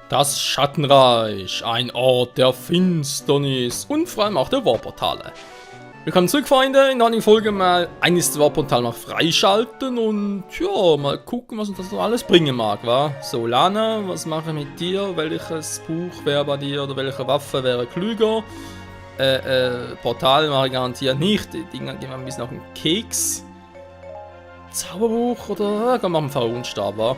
Das Schattenreich, ein Ort der Finsternis und vor allem auch der Warportale. Willkommen zurück, Freunde. In der heutigen Folge mal eines der Warportale noch freischalten und ja, mal gucken, was uns das noch alles bringen mag, wa? So, Lana, was mache ich mit dir? Welches Buch wäre bei dir oder welche Waffe wäre klüger? Portal mache ich garantiert nicht. Die Dinger geben wir ein bisschen auf den Keks. Zauberbuch oder? Komm, machen wir einen Pharaonstab, wa?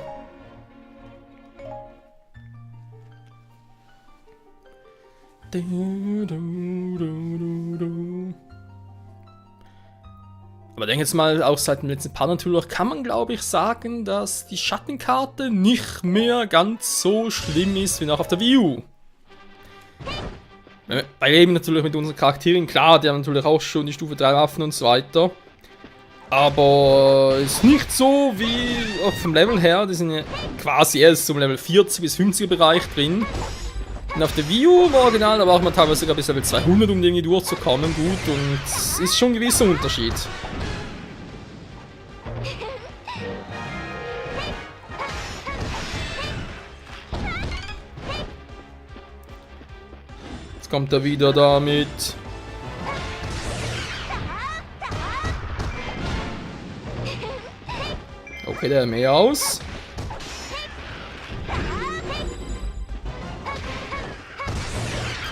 Aber denke jetzt mal, auch seit dem letzten Partner-Tool kann man, glaube ich, sagen, dass die Schattenkarte nicht mehr ganz so schlimm ist wie noch auf der Wii U. Bei eben natürlich mit unseren Charakteren, klar, die haben natürlich auch schon die Stufe 3 Waffen und so weiter. Aber ist nicht so wie vom Level her, die sind ja quasi erst zum Level 40 bis 50er Bereich drin. Und auf der Wii U war original, da braucht man teilweise sogar bis Level 200, um irgendwie durchzukommen, gut, und es ist schon ein gewisser Unterschied. Jetzt kommt er wieder damit. Okay, der hat mehr aus.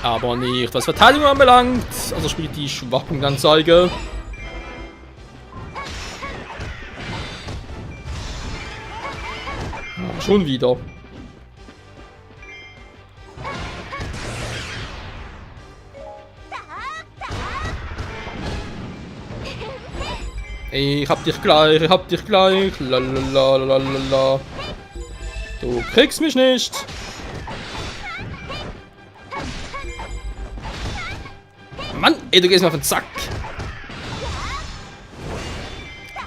Aber nicht, was Verteidigung anbelangt. Also spielt die Schwachpunktsanzeige. Ja, schon wieder. Ich hab dich gleich, ich hab dich gleich. Lalalala. Du kriegst mich nicht. Mann, ey, du gehst mir auf den Zack.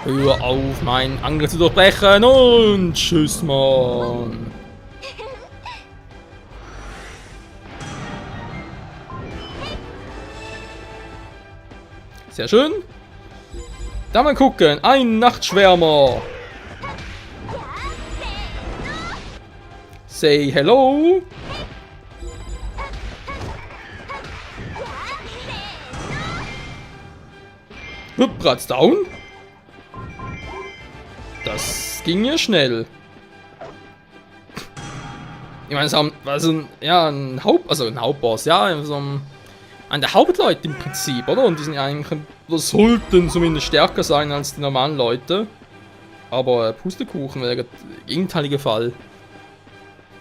Hör auf, meinen Angriff zu durchbrechen und tschüss, Mann. Sehr schön. Da mal gucken, ein Nachtschwärmer. Say hello. Bereits down. Das ging ja schnell. Ich meine, es war so ein Hauptboss, ja, so ein der Hauptleute im Prinzip, oder? Und die sind ja eigentlich, oder sollten zumindest stärker sein als die normalen Leute. Aber Pustekuchen wäre der gegenteilige Fall.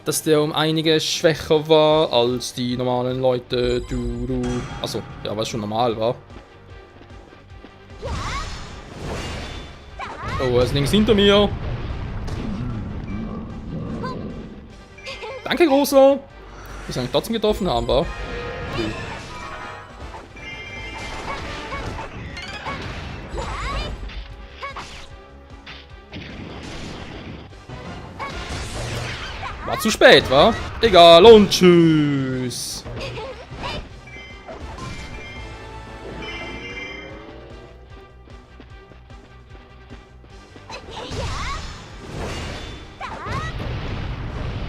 Dass der um einiges schwächer war als die normalen Leute. Achso, ja, was schon normal war. Oh, er ist links hinter mir. Danke, Großer. Dass wir ihn trotzdem getroffen haben, wa? War zu spät, wa? Egal, und tschüss.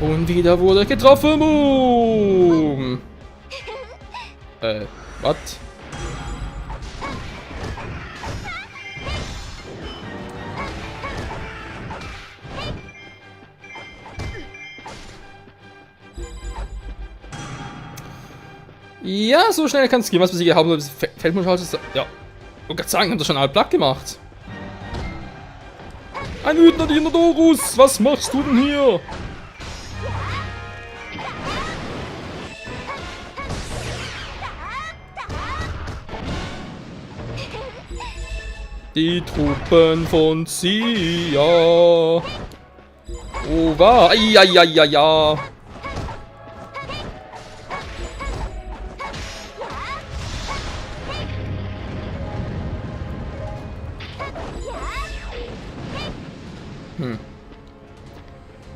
Und wieder wurde getroffen. Boom. Was? Ja, so schnell kann es gehen. Was wir haben, fällt mir schon. Ja, ich wollte gerade sagen, haben das schon alle platt gemacht. Ein wütender Dinodorus, was machst du denn hier? Die Truppen von Sia. Oh, war. Ja.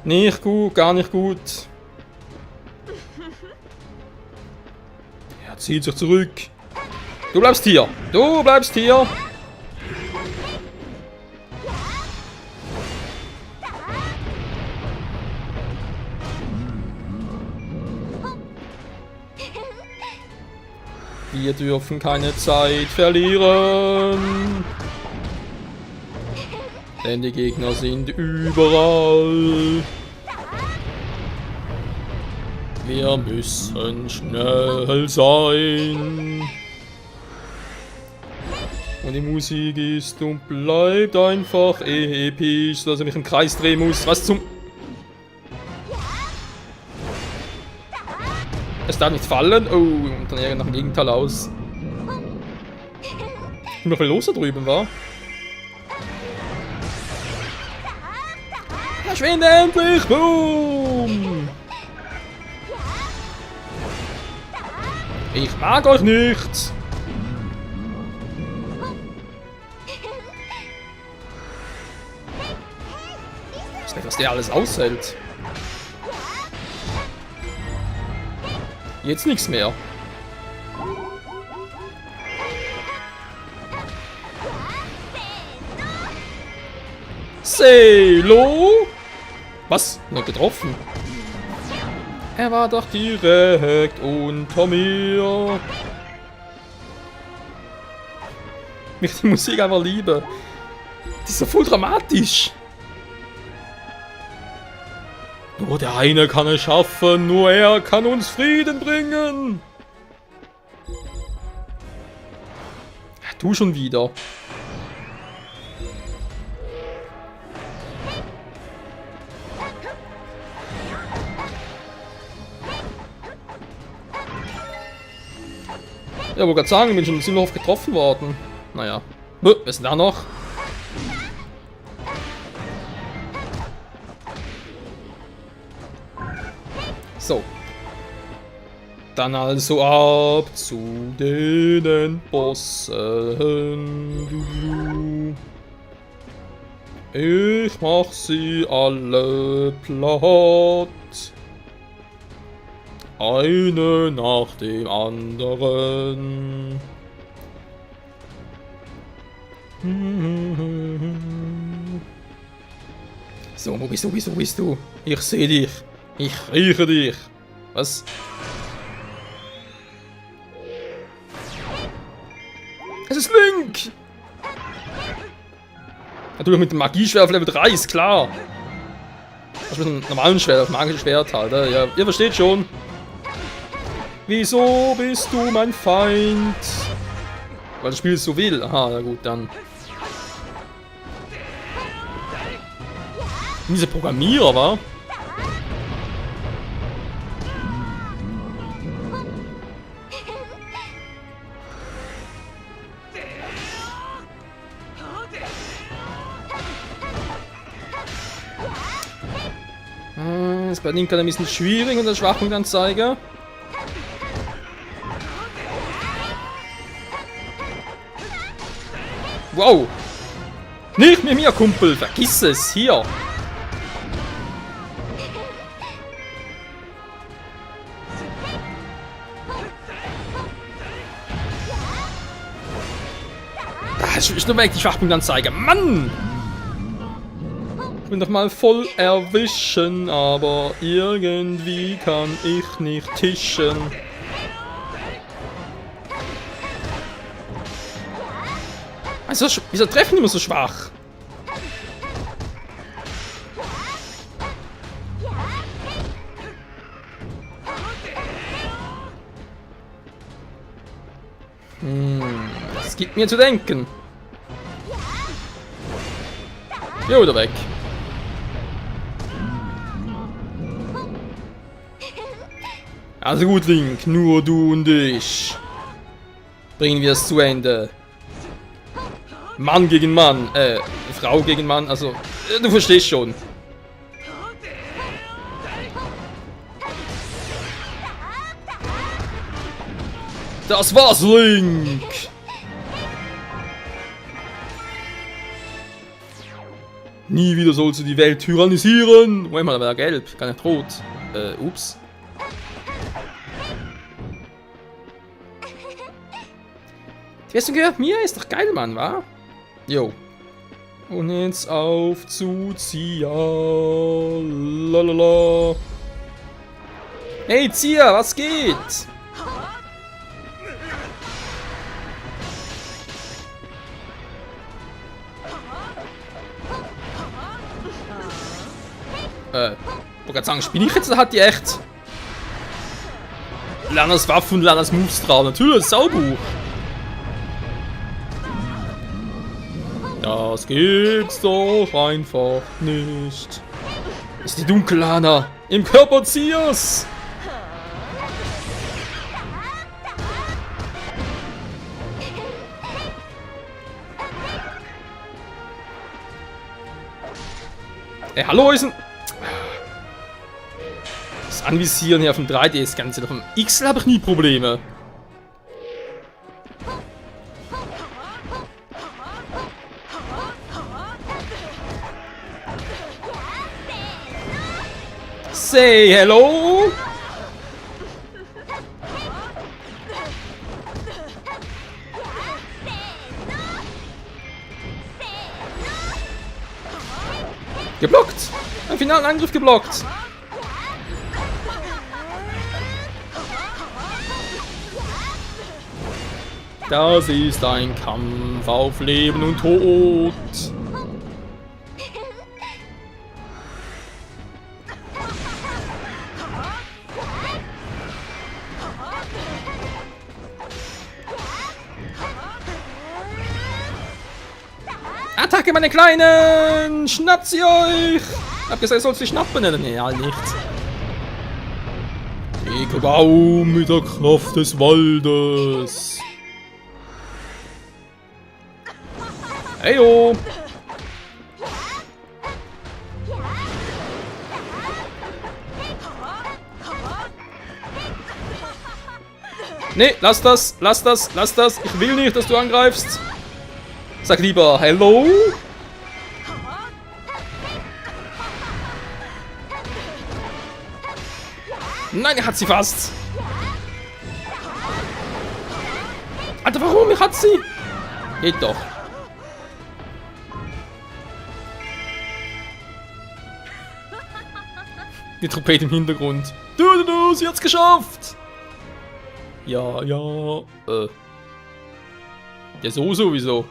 Nicht gut, gar nicht gut. Er zieht sich zurück. Du bleibst hier. Du bleibst hier. Wir dürfen keine Zeit verlieren. Denn die Gegner sind überall. Wir müssen schnell sein. Und die Musik ist und bleibt einfach episch, dass ich mich im Kreis drehen muss. Was zum... Es darf nicht fallen. Oh, und dann eher nach dem Gegenteil aus. Noch viel los da drüben war. Verschwinde endlich! Boom! Ich mag euch nicht! Ich weiß nicht, was der alles aushält. Jetzt nichts mehr. Selo? Was? Nur getroffen? Er war doch direkt unter mir. Ich die Musik einfach liebe. Die ist so voll dramatisch. Nur der eine kann es schaffen, nur er kann uns Frieden bringen. Du schon wieder. Ja, wollte gerade sagen, ich bin schon ziemlich oft getroffen worden. Naja. Wer ist denn da noch? So. Dann also ab zu den Bossen. Ich mach sie alle platt. Eine nach dem anderen. So, wo bist du, wo bist du? Ich sehe dich. Ich rieche dich. Was? Es ist Link! Natürlich mit dem Magieschwert auf Level 3, ist klar. Das mit einem normalen Schwert, auf magischen Schwert halt. Ja, ihr versteht schon. Wieso bist du mein Feind? Weil das Spiel es so will. Aha, na gut, dann. Diese Programmierer, wa? Ist bei Link ein bisschen schwierig in der Schwachpunktsanzeige. Wow! Nicht mit mir, Kumpel! Vergiss es! Hier! Das ist nur weg, die Schwachpunktanzeige! Mann! Ich bin doch mal voll erwischen, aber irgendwie kann ich nicht tischen. Also, wieso treffen die immer so schwach? Das gibt mir zu denken. Jo, wieder weg. Also gut, Link, nur du und ich. Bringen wir es zu Ende. Mann gegen Mann, Frau gegen Mann, also, du verstehst schon. Das war's, Link! Nie wieder sollst du die Welt tyrannisieren! Moment mal, da war gelb, gar nicht rot. Ups. Die Festung gehört mir, ist doch geil, Mann, wa? Jo. Und jetzt auf zu Zia. Lalala. Hey, Zia, was geht? Ich wollte gerade sagen, spiele ich jetzt oder hat die echt? Lerners Waffen und Lerners Moves drauf. Natürlich, Saubuch. Das gibt's doch einfach nicht. Das ist die Dunkellana. Im Körper Ziers. Ey, hallo, ist ein... Das Anvisieren hier auf dem 3DS Ganze. Auf dem XL habe ich nie Probleme. Say hello! Geblockt! Einen finalen Angriff geblockt! Das ist ein Kampf auf Leben und Tod. Attacke, meine Kleinen! Schnappt sie euch! Hab gesagt, ihr sollt sie schnappen, oder? Nee, halt nicht. Ekelbaum mit der Kraft des Waldes. Heyo! Nee, lass das, lass das, lass das. Ich will nicht, dass du angreifst. Sag lieber Hello. Nein, er hat sie fast. Alter, warum? Er hat sie. Geht doch. Die Trompete im Hintergrund. Du, sie hat's geschafft. Ja. Ja, so sowieso.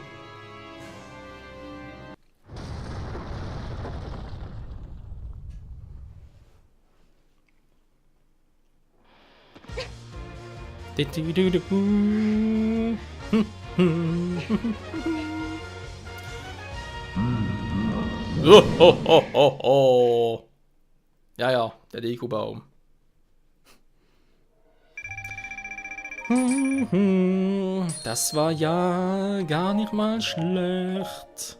Ja, der Lego-Baum. Das war ja gar nicht mal schlecht.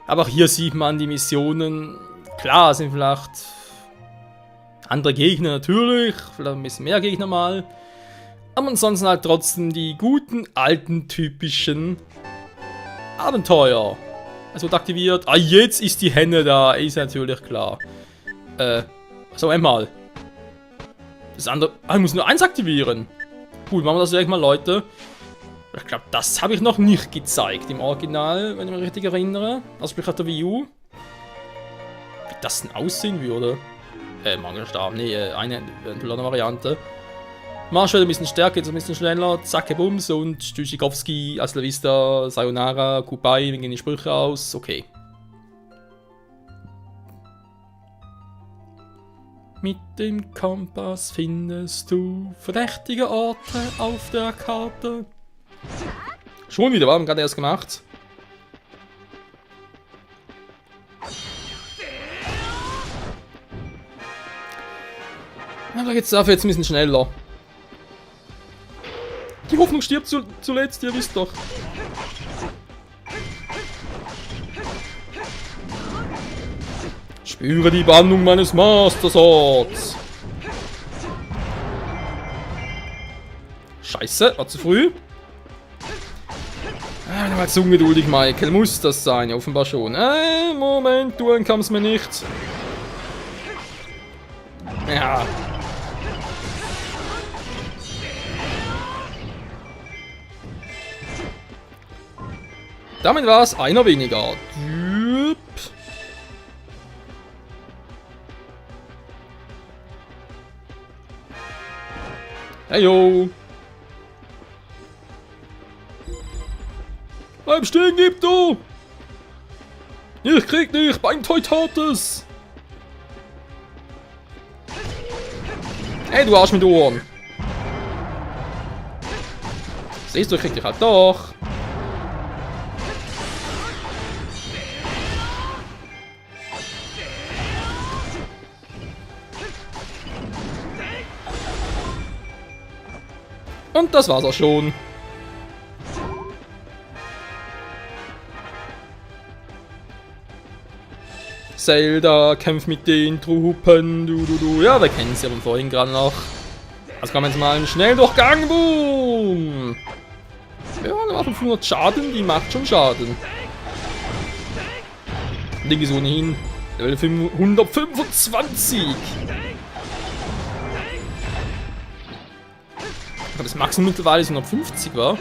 Aber auch hier sieht man die Missionen. Klar, sind vielleicht andere Gegner natürlich, vielleicht ein bisschen mehr Gegner mal. Aber ansonsten halt trotzdem die guten, alten, typischen Abenteuer. Es wird aktiviert. Ah, jetzt ist die Henne da, ist natürlich klar. So, einmal. Das andere... Ah, ich muss nur eins aktivieren. Gut, machen wir das direkt mal, Leute. Ich glaube, das habe ich noch nicht gezeigt im Original, wenn ich mich richtig erinnere. Also sprich auf der Wii U. Wie das denn aussehen würde. Mangelstab. Nee, eine eventuelle Variante. Marshall ein bisschen stärker, jetzt ein bisschen schneller. Zacke Bums und Tschüssikowski, Hasta la Vista, Sayonara, Goodbye, wie gehen die Sprüche aus? Okay. Mit dem Kompass findest du verdächtige Orte auf der Karte. Schon wieder, haben wir gerade erst gemacht. Aber jetzt dafür jetzt ein bisschen schneller. Die Hoffnung stirbt zuletzt, ihr wisst doch. Spüre die Bannung meines Master Swords. Scheiße, war zu früh. Mal zu ungeduldig, Michael. Muss das sein? Ja, offenbar schon. Moment, du entkommst mir nicht. Ja. Damit war es einer weniger. Hey yo. Bleib stehen, gib du! Ich krieg nicht, Beinteutates! Hey, du Arsch mit Ohren. Siehst du, ich krieg dich halt doch. Und das war's auch schon. Zelda kämpft mit den Truppen. Ja, wir kennen sie ja von vorhin gerade noch. Also kommen wir jetzt mal einen Schnelldurchgang. Boom. Ja, nochmal 500 Schaden, die macht schon Schaden. Ding ist ohnehin Level 125. Das Maximum mittlerweile ist 150, war.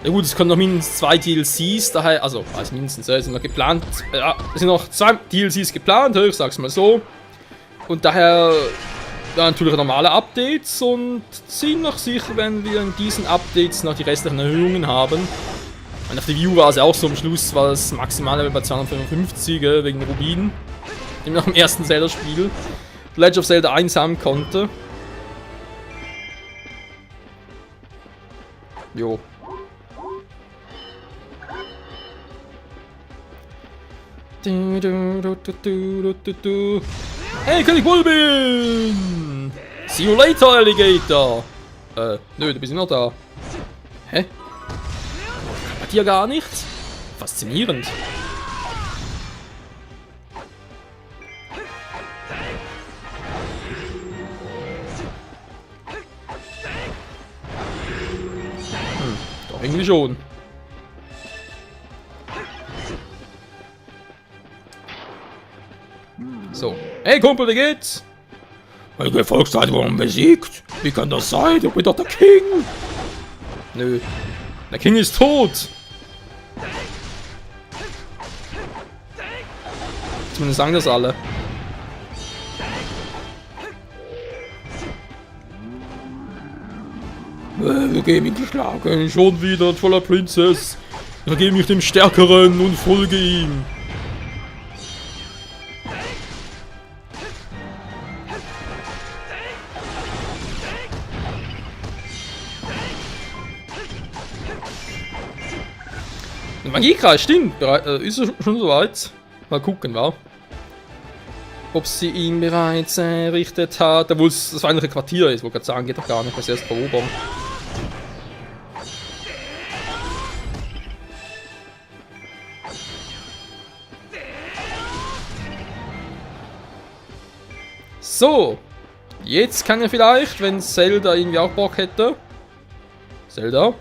Ja gut, es kommen noch mindestens 2 DLCs, daher, also mindestens, ja, sind noch geplant, ja, es sind noch 2 DLCs geplant, ich sag's mal so. Und daher, ja, natürlich normale Updates und ziemlich sicher, wenn wir in diesen Updates noch die restlichen Erhöhungen haben. Und auf der View war es ja auch so, am Schluss war das Maximale bei 255, wegen Rubin, den wir noch im ersten Zelda-Spiel Legend of Zelda 1 haben konnte. Jo. Hey, König Bulbin! See you later, Alligator! Nö, du bist noch da. Hä? Bei dir gar nichts? Faszinierend. Doch irgendwie schon. So. Hey Kumpel, wie geht's? Meine Gefolgsleute wurden besiegt. Wie kann das sein? Ich bin doch der King. Nö. Der King ist tot. Zumindest sagen das alle. Wir geben ihn geschlagen. Schon wieder, toller Prinzess. Ich gebe mich dem Stärkeren und folge ihm. Magiekreis, stimmt. Ist er schon soweit? Mal gucken, wa? Ob sie ihn bereits errichtet hat. Obwohl es das feindliche Quartier ist, wo gerade sagen, geht doch gar nicht, was erst erobern. So. Jetzt kann er vielleicht, wenn Zelda irgendwie auch Bock hätte. Zelda.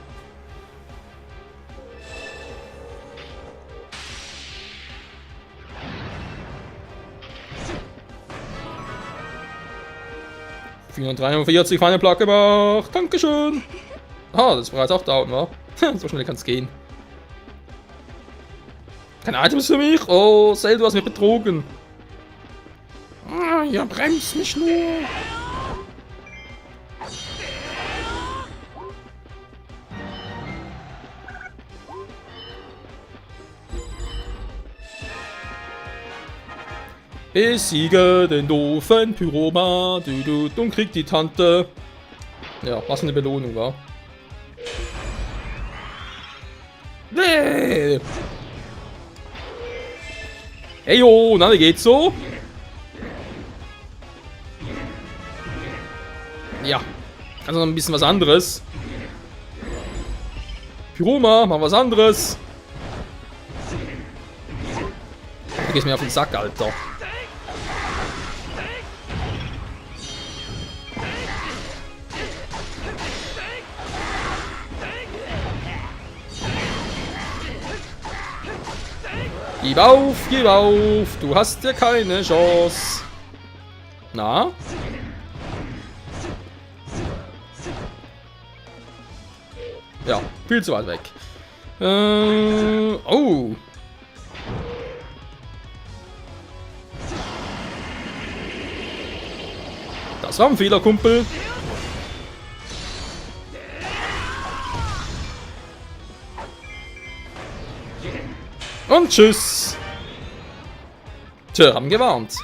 ...443 feine Plaque gemacht. Dankeschön. Ah, das ist bereits auch down, wa? So schnell kann es gehen. Keine Items für mich? Oh, Zelda, du hast mich betrogen. Ah, ja, bremst mich nur. Besiege den doofen Pyroma, und kriegt die Tante. Ja, was eine Belohnung war. Nee. Hey yo, na, wie geht's so? Ja, also noch ein bisschen was anderes. Pyroma, mach was anderes. Du gehst mir auf den Sack, Alter. Gib auf, du hast ja keine Chance. Na? Ja, viel zu weit weg. Oh. Das war ein Fehler, Kumpel. Und tschüss. Tja, haben gewarnt.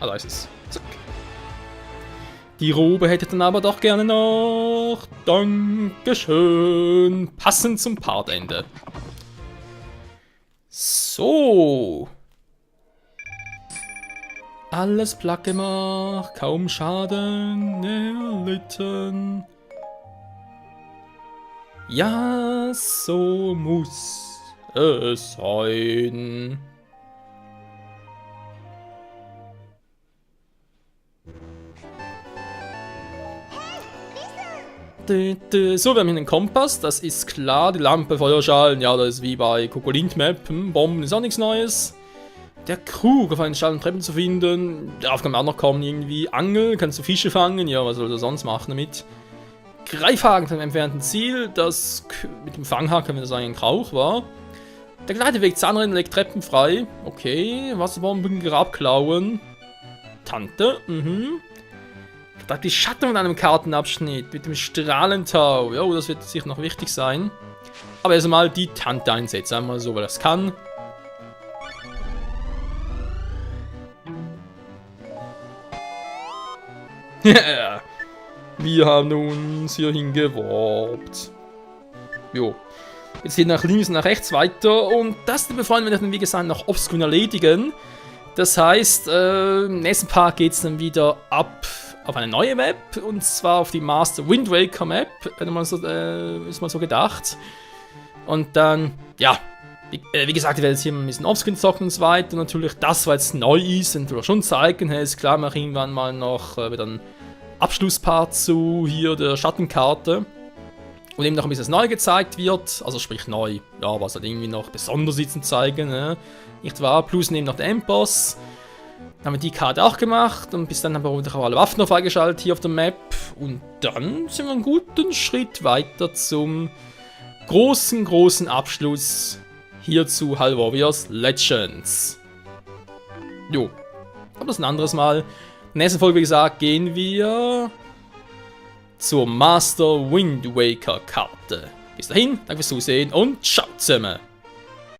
Da ist es. Zack. Die Robe hätte dann aber doch gerne noch. Dankeschön. Passend zum Partende. So. Alles platt gemacht. Kaum Schaden erlitten. Ja, so muss es sein. So, wir haben hier einen Kompass, das ist klar. Die Lampe, Feuerschalen, ja, das ist wie bei Kokolint Map. Bomben ist auch nichts Neues. Der Krug auf einen Stall und Treppen zu finden. Darauf kann man auch noch kommen, irgendwie. Angel, kannst du Fische fangen? Ja, was soll er sonst machen damit? Greifhaken zum entfernten Ziel, das mit dem Fanghaken, wenn das eigentlich ein Krauch war. Der Gleiteweg Zahnrennen legt Treppen frei. Okay, Wasserbomben, Grabklauen. Tante, Da die Schatten in einem Kartenabschnitt mit dem Strahlentau. Ja, das wird sicher noch wichtig sein. Aber erstmal die Tante einsetzen, einmal so, weil das kann. Wir haben uns hierhin geworbt. Jo. Jetzt geht nach links und nach rechts weiter. Und das befreuen wir dann, wie gesagt, noch offscreen erledigen. Das heißt, im nächsten Part geht es dann wieder ab auf eine neue Map. Und zwar auf die Master Wind Waker Map. Ist mal so gedacht. Und dann, ja. Wie gesagt, ich werde jetzt hier ein bisschen offscreen zocken und so weiter. Und natürlich das, weil es neu ist, und wir schon zeigen. Ist klar, mache ich irgendwann mal noch wieder einen Abschlusspart zu hier der Schattenkarte. Und eben noch ein bisschen neu gezeigt wird. Also sprich neu. Ja, was halt irgendwie noch besonders ist zu zeigen. Ne? Nicht wahr? Plus neben noch der Endboss. Dann haben wir die Karte auch gemacht. Und bis dann haben wir auch alle Waffen noch freigeschaltet hier auf der Map. Und dann sind wir einen guten Schritt weiter zum großen Abschluss hier zu Hyrule Warriors Legends. Jo. Aber das ein anderes Mal. In der nächsten Folge, wie gesagt, gehen wir zur Master Wind Waker Karte. Bis dahin, danke fürs Zusehen und ciao zusammen.